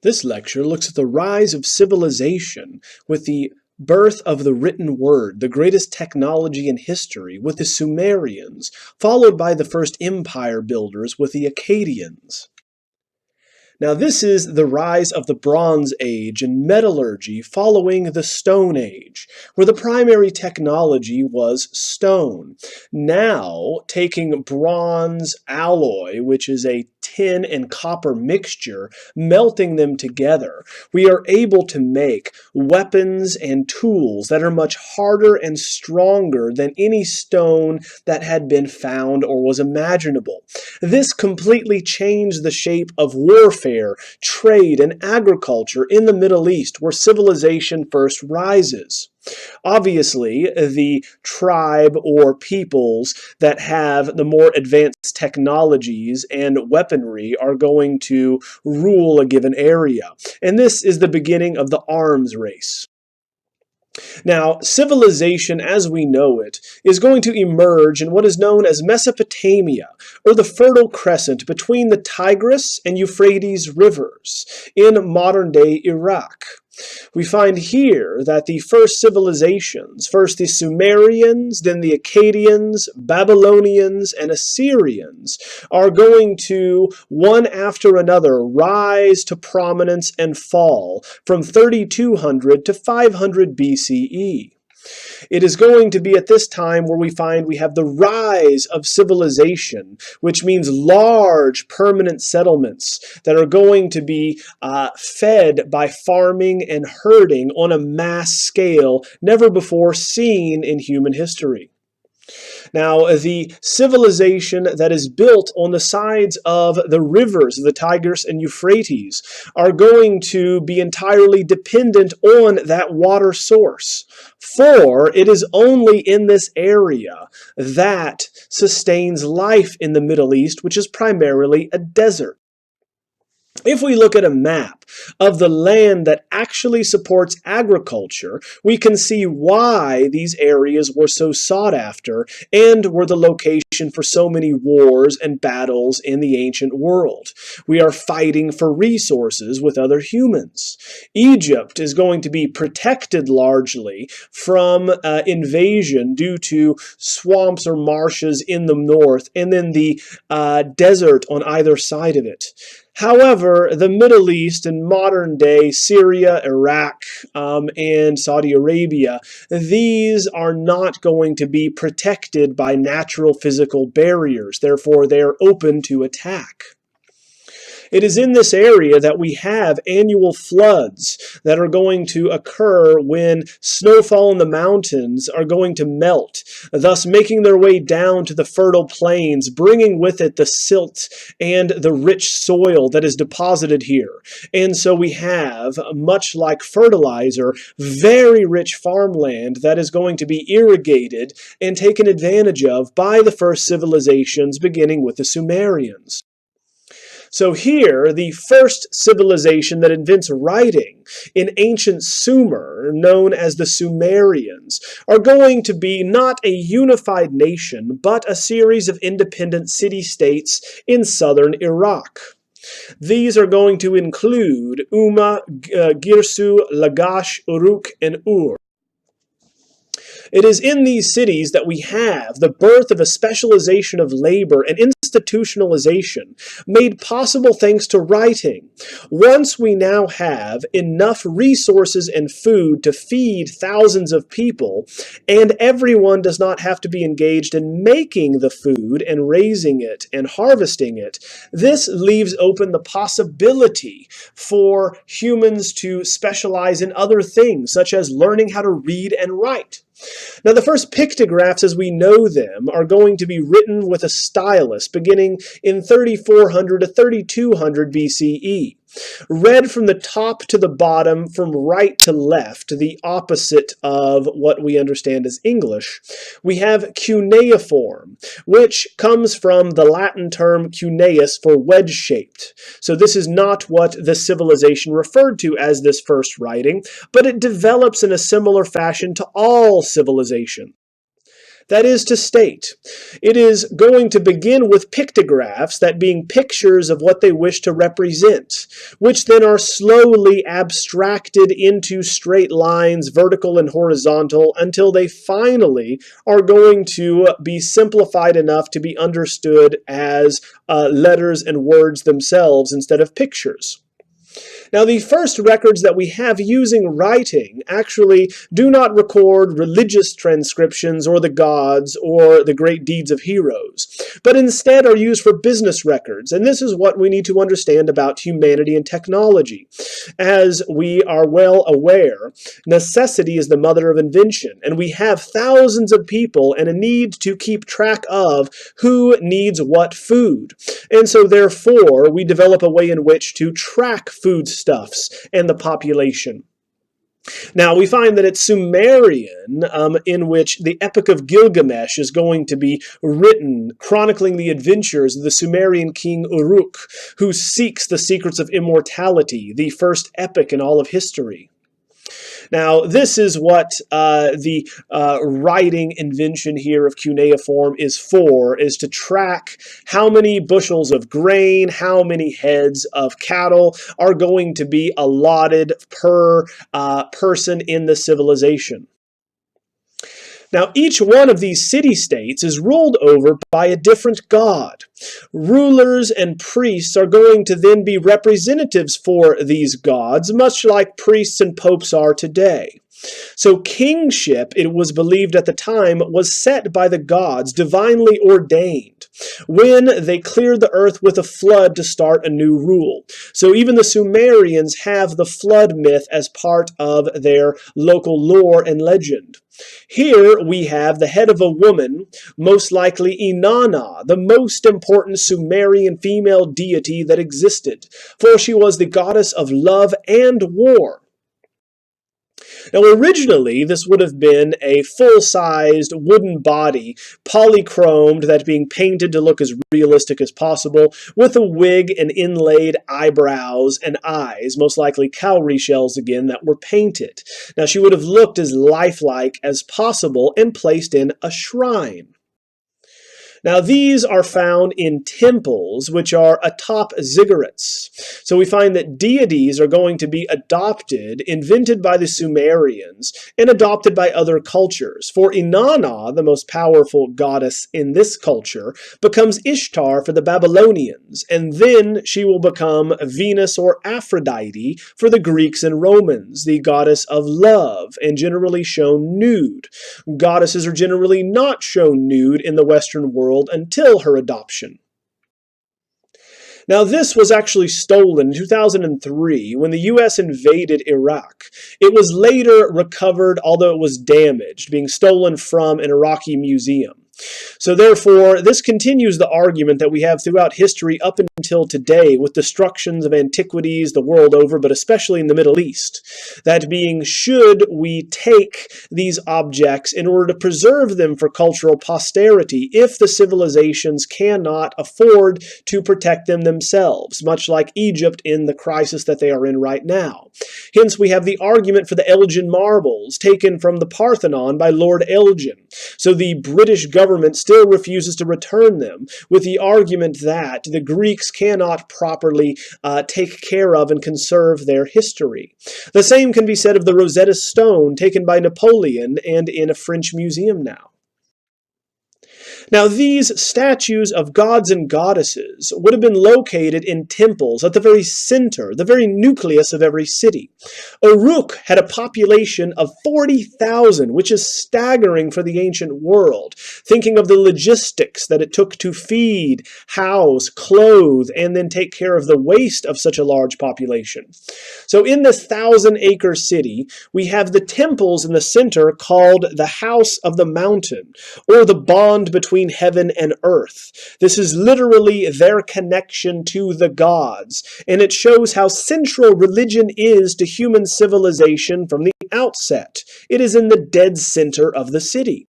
This lecture looks at the rise of civilization with the birth of the written word, the greatest technology in history, with the Sumerians, followed by the first empire builders with the Akkadians. Now this is the rise of the Bronze Age and metallurgy following the Stone Age, where the primary technology was stone. Now, taking bronze alloy, which is a tin and copper mixture, melting them together, we are able to make weapons and tools that are much harder and stronger than any stone that had been found or was imaginable. This completely changed the shape of warfare, trade, and agriculture in the Middle East, where civilization first rises. Obviously, the tribe or peoples that have the more advanced technologies and weaponry are going to rule a given area. And this is the beginning of the arms race. Now, civilization as we know it is going to emerge in what is known as Mesopotamia, or the Fertile Crescent between the Tigris and Euphrates rivers in modern-day Iraq. We find here that the first civilizations, first the Sumerians, then the Akkadians, Babylonians, and Assyrians, are going to, one after another, rise to prominence and fall from 3200 to 500 BCE. It is going to be at this time where we find we have the rise of civilization, which means large permanent settlements that are going to be fed by farming and herding on a mass scale never before seen in human history. Now, the civilization that is built on the sides of the rivers, the Tigris and Euphrates, are going to be entirely dependent on that water source. For it is only in this area that sustains life in the Middle East, which is primarily a desert. If we look at a map of the land that actually supports agriculture, we can see why these areas were so sought after and were the location for so many wars and battles in the ancient world. We are fighting for resources with other humans. Egypt is going to be protected largely from invasion due to swamps or marshes in the north and then the desert on either side of it. However, the Middle East and modern-day Syria, Iraq, and Saudi Arabia, these are not going to be protected by natural physical barriers. Therefore, they are open to attack. It is in this area that we have annual floods that are going to occur when snowfall in the mountains are going to melt, thus making their way down to the fertile plains, bringing with it the silt and the rich soil that is deposited here. And so we have, much like fertilizer, very rich farmland that is going to be irrigated and taken advantage of by the first civilizations, beginning with the Sumerians. So here, the first civilization that invents writing in ancient Sumer, known as the Sumerians, are going to be not a unified nation, but a series of independent city-states in southern Iraq. These are going to include Umma, Girsu, Lagash, Uruk, and Ur. It is in these cities that we have the birth of a specialization of labor and institutionalization made possible thanks to writing. Once we now have enough resources and food to feed thousands of people, and everyone does not have to be engaged in making the food and raising it and harvesting it, this leaves open the possibility for humans to specialize in other things, such as learning how to read and write. Now, the first pictographs as we know them are going to be written with a stylus beginning in 3400 to 3200 BCE. Read from the top to the bottom, from right to left, the opposite of what we understand as English, we have cuneiform, which comes from the Latin term cuneus for wedge-shaped. So this is not what the civilization referred to as this first writing, but it develops in a similar fashion to all civilization. That is to state, it is going to begin with pictographs, that being pictures of what they wish to represent, which then are slowly abstracted into straight lines, vertical and horizontal, until they finally are going to be simplified enough to be understood as letters and words themselves instead of pictures. Now, the first records that we have using writing actually do not record religious transcriptions or the gods or the great deeds of heroes, but instead are used for business records. And this is what we need to understand about humanity and technology. As we are well aware, necessity is the mother of invention, and we have thousands of people and a need to keep track of who needs what food. And so therefore, we develop a way in which to track foodstuffs and the population. Now, we find that it's Sumerian, in which the Epic of Gilgamesh is going to be written, chronicling the adventures of the Sumerian king Uruk, who seeks the secrets of immortality, the first epic in all of history. Now, this is what the writing invention here of cuneiform is for, is to track how many bushels of grain, how many heads of cattle are going to be allotted per person in the civilization. Now, each one of these city-states is ruled over by a different god. Rulers and priests are going to then be representatives for these gods, much like priests and popes are today. So kingship, it was believed at the time, was set by the gods, divinely ordained, when they cleared the earth with a flood to start a new rule. So even the Sumerians have the flood myth as part of their local lore and legend. Here we have the head of a woman, most likely Inanna, the most important Sumerian female deity that existed, for she was the goddess of love and war. Now, originally, this would have been a full-sized wooden body, polychromed, that being painted to look as realistic as possible, with a wig and inlaid eyebrows and eyes, most likely cowrie shells again, that were painted. Now, she would have looked as lifelike as possible and placed in a shrine. Now, these are found in temples, which are atop ziggurats. So we find that deities are going to be adopted, invented by the Sumerians, and adopted by other cultures. For Inanna, the most powerful goddess in this culture, becomes Ishtar for the Babylonians, and then she will become Venus or Aphrodite for the Greeks and Romans, the goddess of love, and generally shown nude. Goddesses are generally not shown nude in the Western world until her adoption. Now, this was actually stolen in 2003 when the U.S. invaded Iraq. It was later recovered, although it was damaged, being stolen from an Iraqi museum. So therefore, this continues the argument that we have throughout history up until today with destructions of antiquities the world over, but especially in the Middle East. That being, should we take these objects in order to preserve them for cultural posterity if the civilizations cannot afford to protect them themselves, much like Egypt in the crisis that they are in right now. Hence, we have the argument for the Elgin marbles taken from the Parthenon by Lord Elgin. So the British government still refuses to return them, with the argument that the Greeks cannot properly take care of and conserve their history. The same can be said of the Rosetta Stone taken by Napoleon and in a French museum now. Now, these statues of gods and goddesses would have been located in temples at the very center, the very nucleus of every city. Uruk had a population of 40,000, which is staggering for the ancient world, thinking of the logistics that it took to feed, house, clothe, and then take care of the waste of such a large population. So in this 1,000-acre city, we have the temples in the center called the House of the Mountain, or the bond between heaven and earth. This is literally their connection to the gods, and it shows how central religion is to human civilization from the outset. It is in the dead center of the city.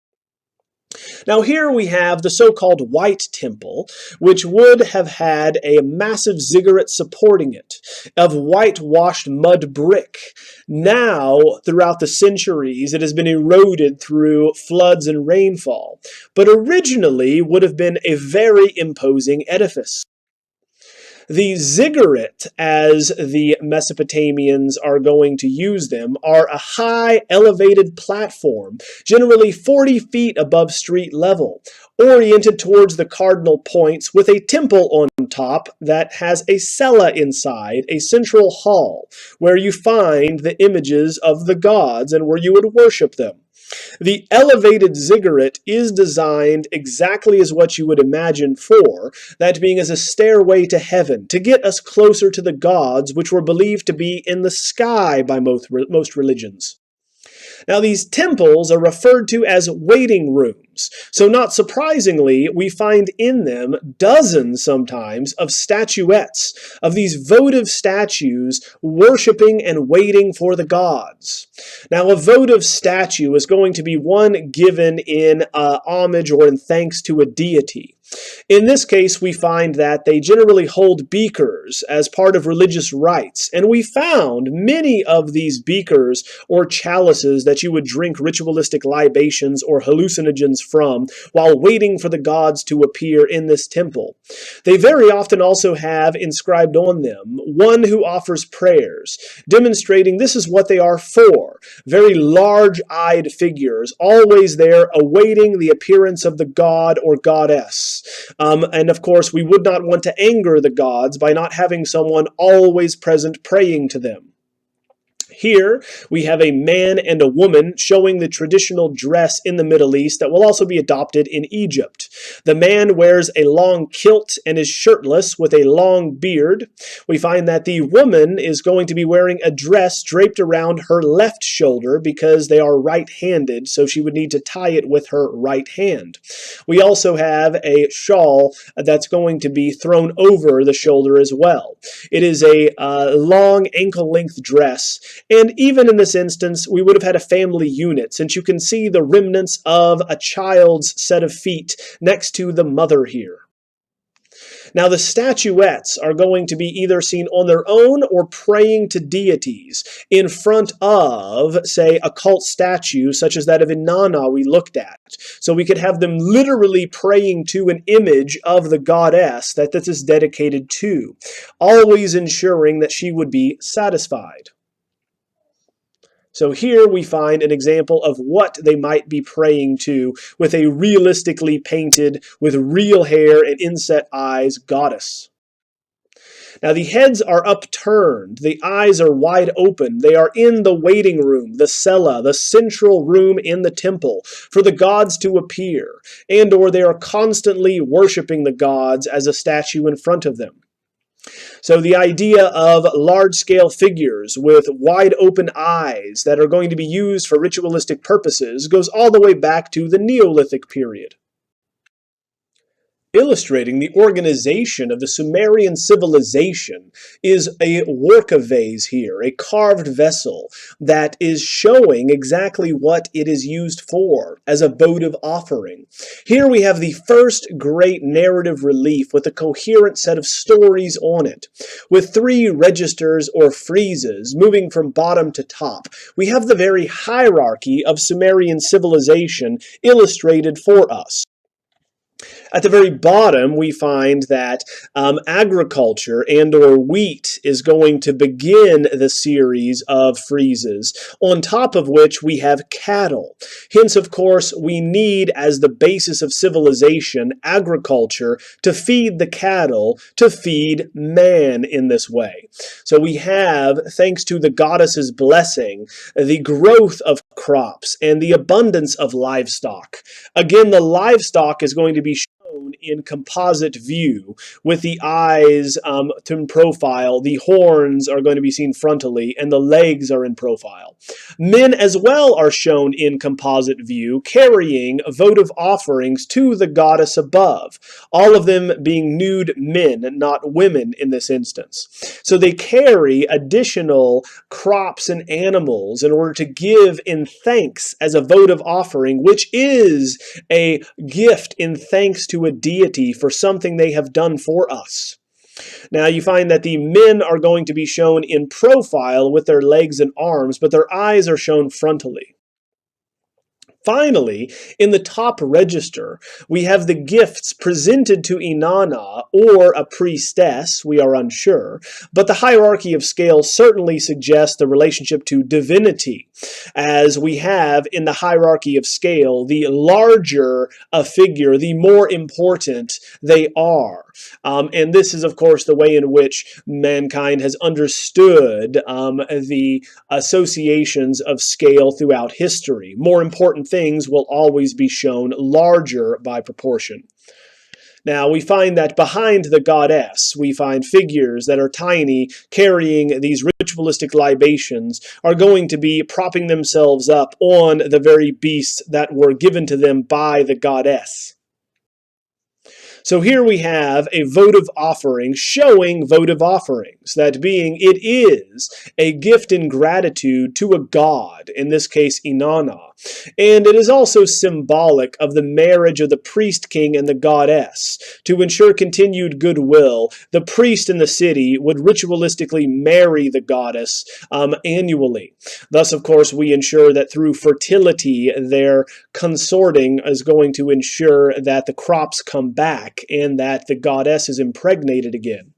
Now here we have the so-called White Temple, which would have had a massive ziggurat supporting it, of whitewashed mud brick. Now, throughout the centuries, it has been eroded through floods and rainfall, but originally would have been a very imposing edifice. The ziggurat, as the Mesopotamians are going to use them, are a high elevated platform, generally 40 feet above street level, oriented towards the cardinal points with a temple on top that has a cella inside, a central hall, where you find the images of the gods and where you would worship them. The elevated ziggurat is designed exactly as what you would imagine for, that being as a stairway to heaven, to get us closer to the gods, which were believed to be in the sky by most religions. Now, these temples are referred to as waiting rooms, so not surprisingly, we find in them dozens sometimes of statuettes, of these votive statues worshiping and waiting for the gods. Now, a votive statue is going to be one given in homage or in thanks to a deity. In this case, we find that they generally hold beakers as part of religious rites, and we found many of these beakers or chalices that you would drink ritualistic libations or hallucinogens from while waiting for the gods to appear in this temple. They very often also have inscribed on them one who offers prayers, demonstrating this is what they are for. Very large-eyed figures, always there awaiting the appearance of the god or goddess. And of course, we would not want to anger the gods by not having someone always present praying to them. Here, we have a man and a woman showing the traditional dress in the Middle East that will also be adopted in Egypt. The man wears a long kilt and is shirtless with a long beard. We find that the woman is going to be wearing a dress draped around her left shoulder because they are right-handed, so she would need to tie it with her right hand. We also have a shawl that's going to be thrown over the shoulder as well. It is a long ankle-length dress. And even in this instance, we would have had a family unit, since you can see the remnants of a child's set of feet next to the mother here. Now, the statuettes are going to be either seen on their own or praying to deities in front of, say, a cult statue such as that of Inanna we looked at. So we could have them literally praying to an image of the goddess that this is dedicated to, always ensuring that she would be satisfied. So here we find an example of what they might be praying to with a realistically painted, with real hair and inset eyes goddess. Now the heads are upturned, the eyes are wide open, they are in the waiting room, the cella, the central room in the temple, for the gods to appear, and or they are constantly worshiping the gods as a statue in front of them. So the idea of large-scale figures with wide-open eyes that are going to be used for ritualistic purposes goes all the way back to the Neolithic period. Illustrating the organization of the Sumerian civilization is a work vase here, a carved vessel that is showing exactly what it is used for as a votive offering. Here we have the first great narrative relief with a coherent set of stories on it. With 3 registers or friezes moving from bottom to top, we have the very hierarchy of Sumerian civilization illustrated for us. At the very bottom, we find that agriculture and or wheat is going to begin the series of friezes, on top of which we have cattle. Hence, of course, we need, as the basis of civilization, agriculture to feed the cattle, to feed man in this way. So we have, thanks to the goddess's blessing, the growth of crops and the abundance of livestock. Again, the livestock is going to be shown in composite view with the eyes in profile. The horns are going to be seen frontally and the legs are in profile. Men as well are shown in composite view carrying votive offerings to the goddess above, all of them being nude men, not women in this instance. So they carry additional crops and animals in order to give in thanks as a votive offering, which is a gift in thanks to a deity for something they have done for us. Now you find that the men are going to be shown in profile with their legs and arms, but their eyes are shown frontally. Finally, in the top register, we have the gifts presented to Inanna or a priestess, we are unsure, but the hierarchy of scale certainly suggests the relationship to divinity, as we have in the hierarchy of scale, the larger a figure, the more important they are. And this is, of course, the way in which mankind has understood the associations of scale throughout history. More important things will always be shown larger by proportion. Now, we find that behind the goddess, we find figures that are tiny, carrying these ritualistic libations, are going to be propping themselves up on the very beasts that were given to them by the goddess. So here we have a votive offering showing votive offerings, that being it is a gift in gratitude to a god, in this case Inanna. And it is also symbolic of the marriage of the priest king and the goddess. To ensure continued goodwill, the priest in the city would ritualistically marry the goddess annually. Thus, of course, we ensure that through fertility, their consorting is going to ensure that the crops come back and that the goddess is impregnated again.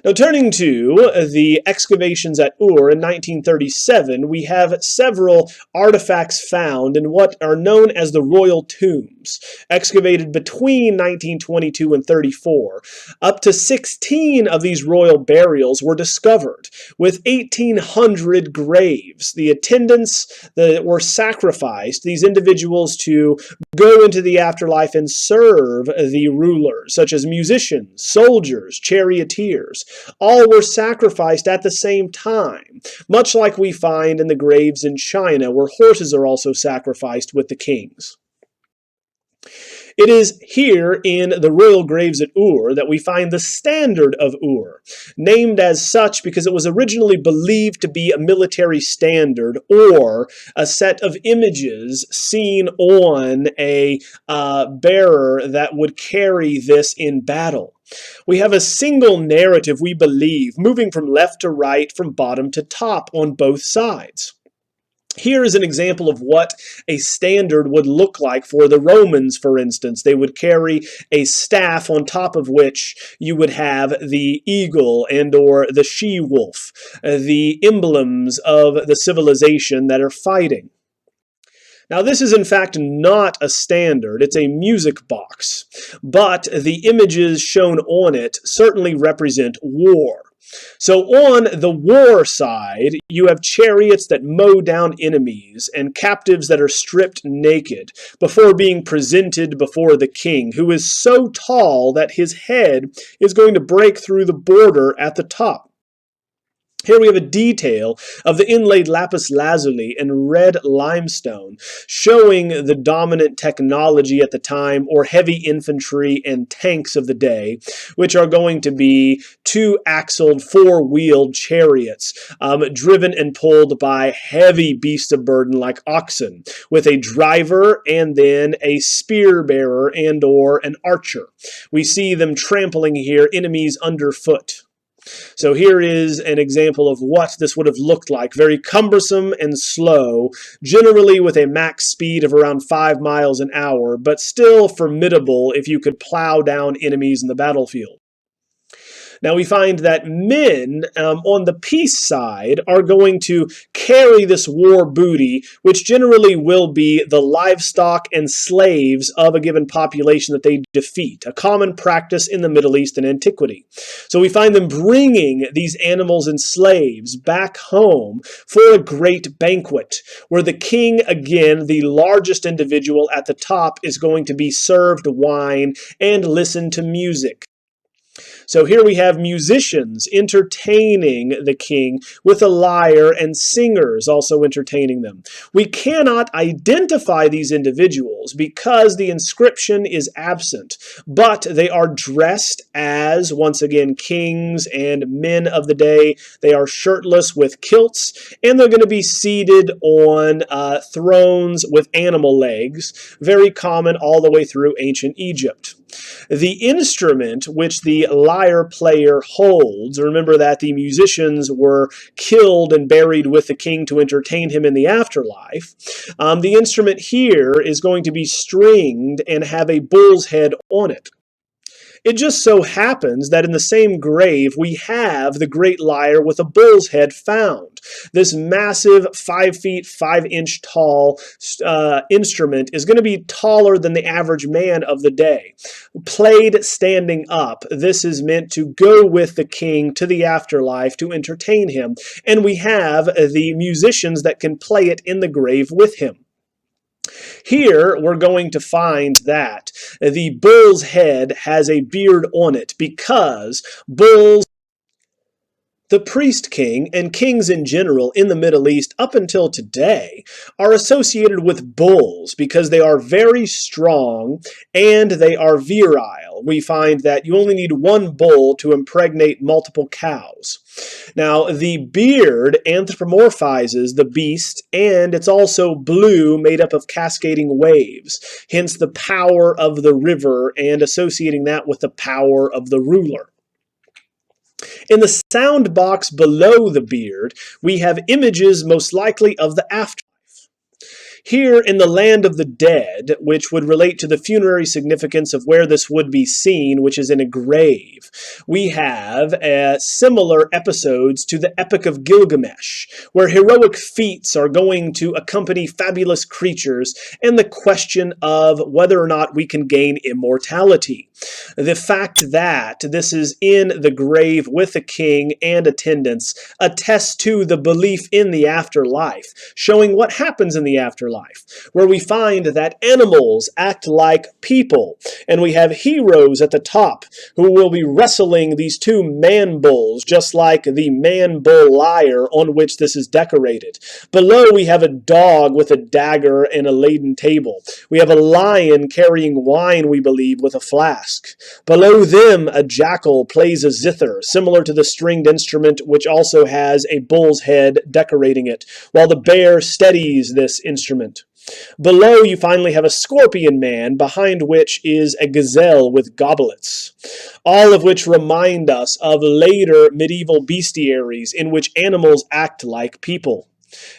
Now, turning to the excavations at Ur in 1937, we have several artifacts found in what are known as the royal tombs, excavated between 1922 and 34. Up to 16 of these royal burials were discovered, with 1,800 graves. The attendants that were sacrificed, these individuals to go into the afterlife and serve the rulers, such as musicians, soldiers, charioteers. All were sacrificed at the same time, much like we find in the graves in China, where horses are also sacrificed with the kings. It is here in the royal graves at Ur that we find the standard of Ur, named as such because it was originally believed to be a military standard or a set of images seen on a bearer that would carry this in battle. We have a single narrative, we believe, moving from left to right, from bottom to top on both sides. Here is an example of what a standard would look like for the Romans, for instance. They would carry a staff on top of which you would have the eagle and or the she-wolf, the emblems of the civilization that are fighting. Now, this is in fact not a standard, it's a music box, but the images shown on it certainly represent war. So on the war side, you have chariots that mow down enemies and captives that are stripped naked before being presented before the king, who is so tall that his head is going to break through the border at the top. Here we have a detail of the inlaid lapis lazuli and red limestone, showing the dominant technology at the time, or heavy infantry and tanks of the day, which are going to be two-axled, four-wheeled chariots, driven and pulled by heavy beasts of burden like oxen, with a driver and then a spear bearer and or an archer. We see them trampling here enemies underfoot. So here is an example of what this would have looked like. Very cumbersome and slow, generally with a max speed of around 5 miles an hour, but still formidable if you could plow down enemies in the battlefield. Now we find that men on the peace side are going to carry this war booty, which generally will be the livestock and slaves of a given population that they defeat, a common practice in the Middle East in antiquity. So we find them bringing these animals and slaves back home for a great banquet, where the king, again, the largest individual at the top, is going to be served wine and listen to music. So here we have musicians entertaining the king with a lyre and singers also entertaining them. We cannot identify these individuals because the inscription is absent, but they are dressed as, once again, kings and men of the day. They are shirtless with kilts, and they're going to be seated on thrones with animal legs, very common all the way through ancient Egypt. The instrument which the lyre player holds, remember that the musicians were killed and buried with the king to entertain him in the afterlife. The instrument here is going to be stringed and have a bull's head on it. It just so happens that in the same grave we have the great lyre with a bull's head found. This massive 5 feet 5 inch tall instrument is going to be taller than the average man of the day. Played standing up, this is meant to go with the king to the afterlife to entertain him, and we have the musicians that can play it in the grave with him. Here, we're going to find that the bull's head has a beard on it because bulls, the priest king, and kings in general in the Middle East up until today are associated with bulls because they are very strong and they are virile. We find that you only need one bull to impregnate multiple cows. Now, the beard anthropomorphizes the beast, and it's also blue, made up of cascading waves, hence the power of the river and associating that with the power of the ruler. In the sound box below the beard, we have images most likely of the afterlife. Here in the land of the dead, which would relate to the funerary significance of where this would be seen, which is in a grave, we have similar episodes to the Epic of Gilgamesh, where heroic feats are going to accompany fabulous creatures, and the question of whether or not we can gain immortality. The fact that this is in the grave with a king and attendants attests to the belief in the afterlife, showing what happens in the afterlife, where we find that animals act like people, and we have heroes at the top who will be wrestling these two man-bulls, just like the man-bull lyre on which this is decorated. Below we have a dog with a dagger and a laden table. We have a lion carrying wine, we believe, with a flask. Below them, a jackal plays a zither, similar to the stringed instrument which also has a bull's head decorating it, while the bear steadies this instrument. Below, you finally have a scorpion man, behind which is a gazelle with goblets, all of which remind us of later medieval bestiaries in which animals act like people,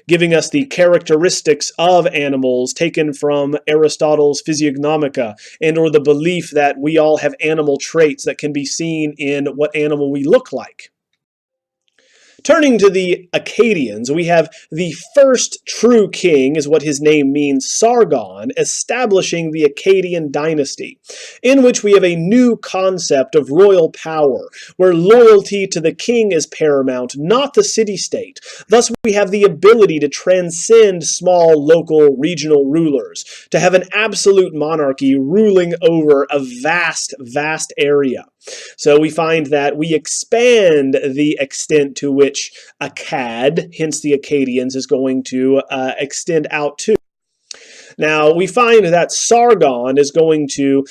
giving us the characteristics of animals taken from Aristotle's Physiognomica, and or the belief that we all have animal traits that can be seen in what animal we look like. Turning to the Akkadians, we have the first true king, is what his name means, Sargon, establishing the Akkadian dynasty, in which we have a new concept of royal power, where loyalty to the king is paramount, not the city-state. Thus, we have the ability to transcend small, local, regional rulers, to have an absolute monarchy ruling over a vast, vast area. So we find that we expand the extent to which Akkad, hence the Akkadians, is going to extend out to. Now, we find that Sargon is going to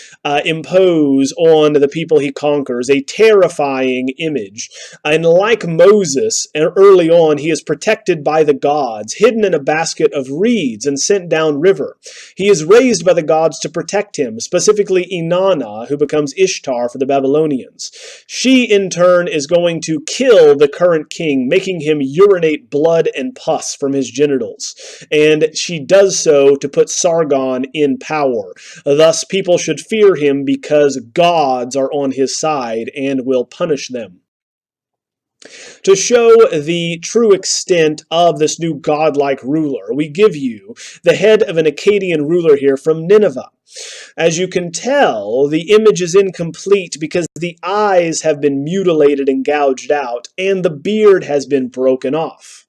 impose on the people he conquers a terrifying image. And like Moses, early on, he is protected by the gods, hidden in a basket of reeds and sent downriver. He is raised by the gods to protect him, specifically Inanna, who becomes Ishtar for the Babylonians. She, in turn, is going to kill the current king, making him urinate blood and pus from his genitals. And she does so to put Sargon in power. Thus, people should fear him because gods are on his side and will punish them. To show the true extent of this new godlike ruler, we give you the head of an Akkadian ruler here from Nineveh. As you can tell, the image is incomplete because the eyes have been mutilated and gouged out, and the beard has been broken off.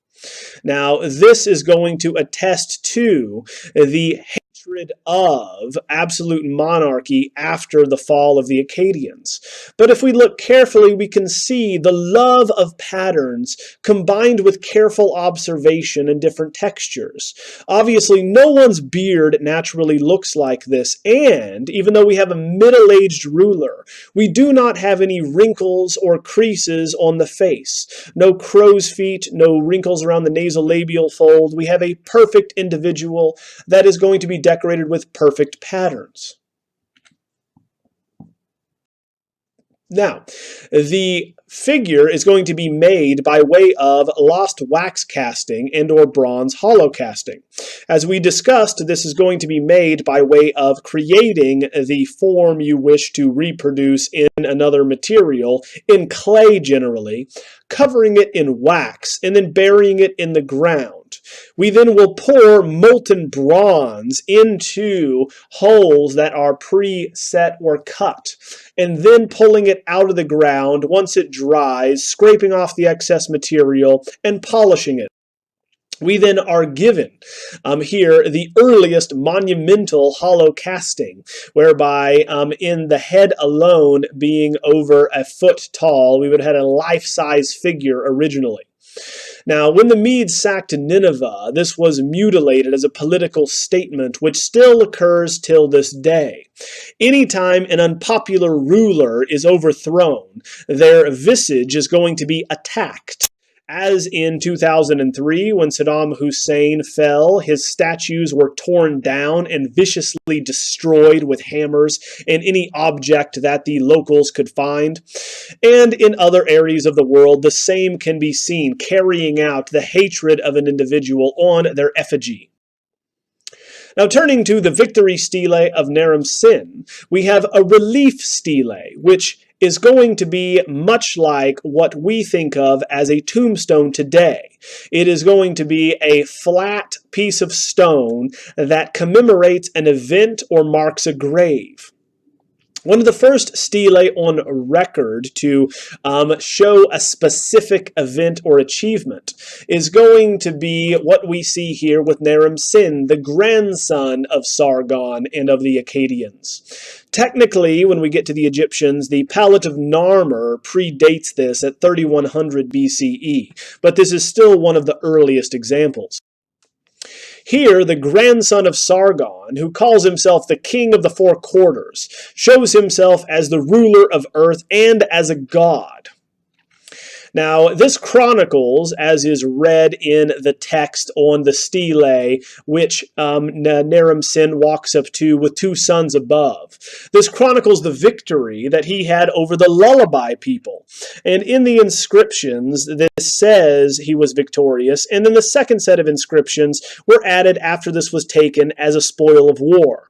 Now, this is going to attest to the hatred of absolute monarchy after the fall of the Akkadians. But if we look carefully, we can see the love of patterns combined with careful observation and different textures. Obviously, no one's beard naturally looks like this, and even though we have a middle-aged ruler, we do not have any wrinkles or creases on the face. No crow's feet, no wrinkles around the nasolabial fold. We have a perfect individual that is going to be decorated with perfect patterns. Now, the figure is going to be made by way of lost wax casting and or bronze hollow casting. As we discussed, this is going to be made by way of creating the form you wish to reproduce in another material, in clay generally, covering it in wax, and then burying it in the ground. We then will pour molten bronze into holes that are pre-set or cut, and then pulling it out of the ground once it dries, scraping off the excess material, and polishing it. We then are given here the earliest monumental hollow casting, whereby in the head alone being over a foot tall, we would have had a life-size figure originally. Now, when the Medes sacked Nineveh, this was mutilated as a political statement, which still occurs till this day. Anytime an unpopular ruler is overthrown, their visage is going to be attacked. As in 2003, when Saddam Hussein fell, his statues were torn down and viciously destroyed with hammers and any object that the locals could find. And in other areas of the world, the same can be seen, carrying out the hatred of an individual on their effigy. Now, turning to the victory stele of Naram Sin, we have a relief stele, which is going to be much like what we think of as a tombstone today. It is going to be a flat piece of stone that commemorates an event or marks a grave. One of the first stelae on record to show a specific event or achievement is going to be what we see here with Naram Sin, the grandson of Sargon and of the Akkadians. Technically, when we get to the Egyptians, the Palette of Narmer predates this at 3100 BCE, but this is still one of the earliest examples. Here, the grandson of Sargon, who calls himself the king of the four quarters, shows himself as the ruler of earth and as a god. Now, this chronicles, as is read in the text on the stele, which Naram Sin walks up to with two sons above. This chronicles the victory that he had over the lullaby people. And in the inscriptions, this says he was victorious, and then the second set of inscriptions were added after this was taken as a spoil of war.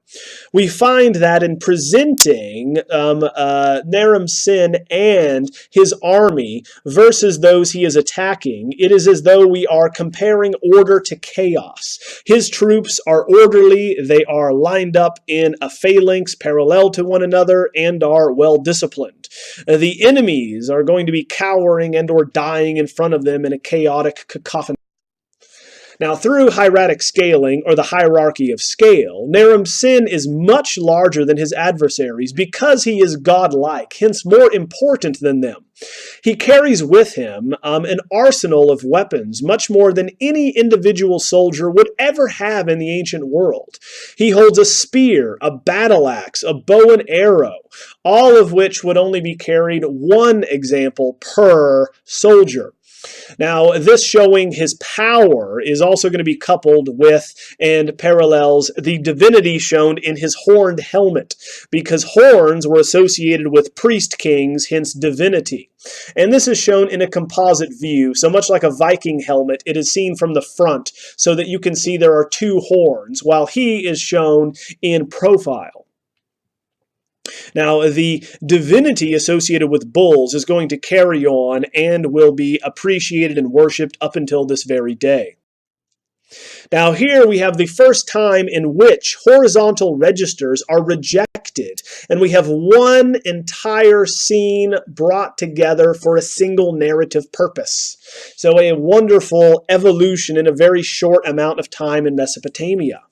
We find that in presenting Naram Sin and his army versus those he is attacking, it is as though we are comparing order to chaos. His troops are orderly, they are lined up in a phalanx parallel to one another, and are well disciplined. The enemies are going to be cowering and or dying in front of them in a chaotic cacophony. Now, through hieratic scaling, or the hierarchy of scale, Naram Sin is much larger than his adversaries because he is godlike, hence more important than them. He carries with him an arsenal of weapons, much more than any individual soldier would ever have in the ancient world. He holds a spear, a battle axe, a bow and arrow, all of which would only be carried one example per soldier. Now, this showing his power is also going to be coupled with and parallels the divinity shown in his horned helmet, because horns were associated with priest kings, hence divinity. And this is shown in a composite view, so much like a Viking helmet, it is seen from the front, so that you can see there are two horns, while he is shown in profile. Now, the divinity associated with bulls is going to carry on and will be appreciated and worshipped up until this very day. Now here we have the first time in which horizontal registers are rejected, and we have one entire scene brought together for a single narrative purpose. So a wonderful evolution in a very short amount of time in Mesopotamia.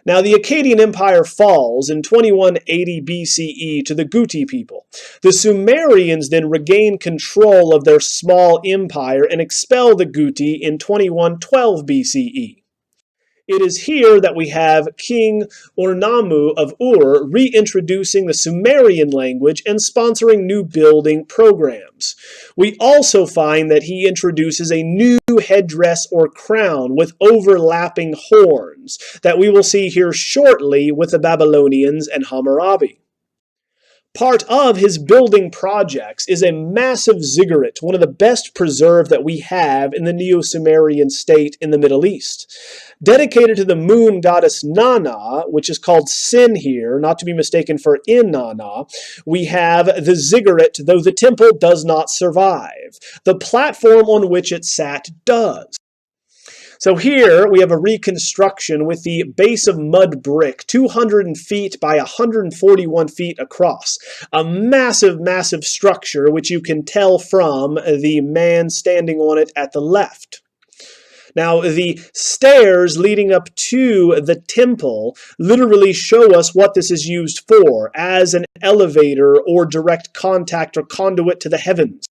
Now, the Akkadian Empire falls in 2180 BCE to the Guti people. The Sumerians then regain control of their small empire and expel the Guti in 2112 BCE. It is here that we have King Ornamu of Ur reintroducing the Sumerian language and sponsoring new building programs. We also find that he introduces a new headdress or crown with overlapping horns that we will see here shortly with the Babylonians and Hammurabi. Part of his building projects is a massive ziggurat, one of the best preserved that we have in the Neo-Sumerian state in the Middle East. Dedicated to the moon goddess Nana, which is called Sin here, not to be mistaken for Inanna, we have the ziggurat, though the temple does not survive. The platform on which it sat does. So here we have a reconstruction with the base of mud brick, 200 feet by 141 feet across. A massive, massive structure, which you can tell from the man standing on it at the left. Now, the stairs leading up to the temple literally show us what this is used for, as an elevator or direct contact or conduit to the heavens.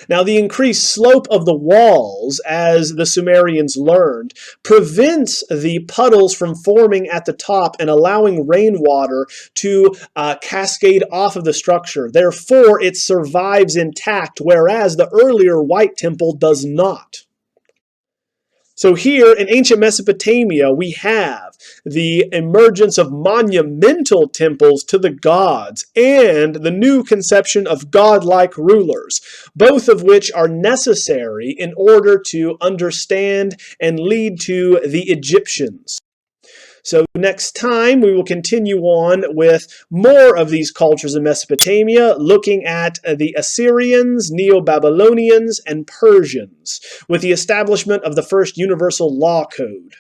Now, the increased slope of the walls, as the Sumerians learned, prevents the puddles from forming at the top and allowing rainwater to cascade off of the structure. Therefore, it survives intact, whereas the earlier White Temple does not. So here in ancient Mesopotamia, we have the emergence of monumental temples to the gods and the new conception of godlike rulers, both of which are necessary in order to understand and lead to the Egyptians. So next time we will continue on with more of these cultures in Mesopotamia, looking at the Assyrians, Neo-Babylonians, and Persians, with the establishment of the first universal law code.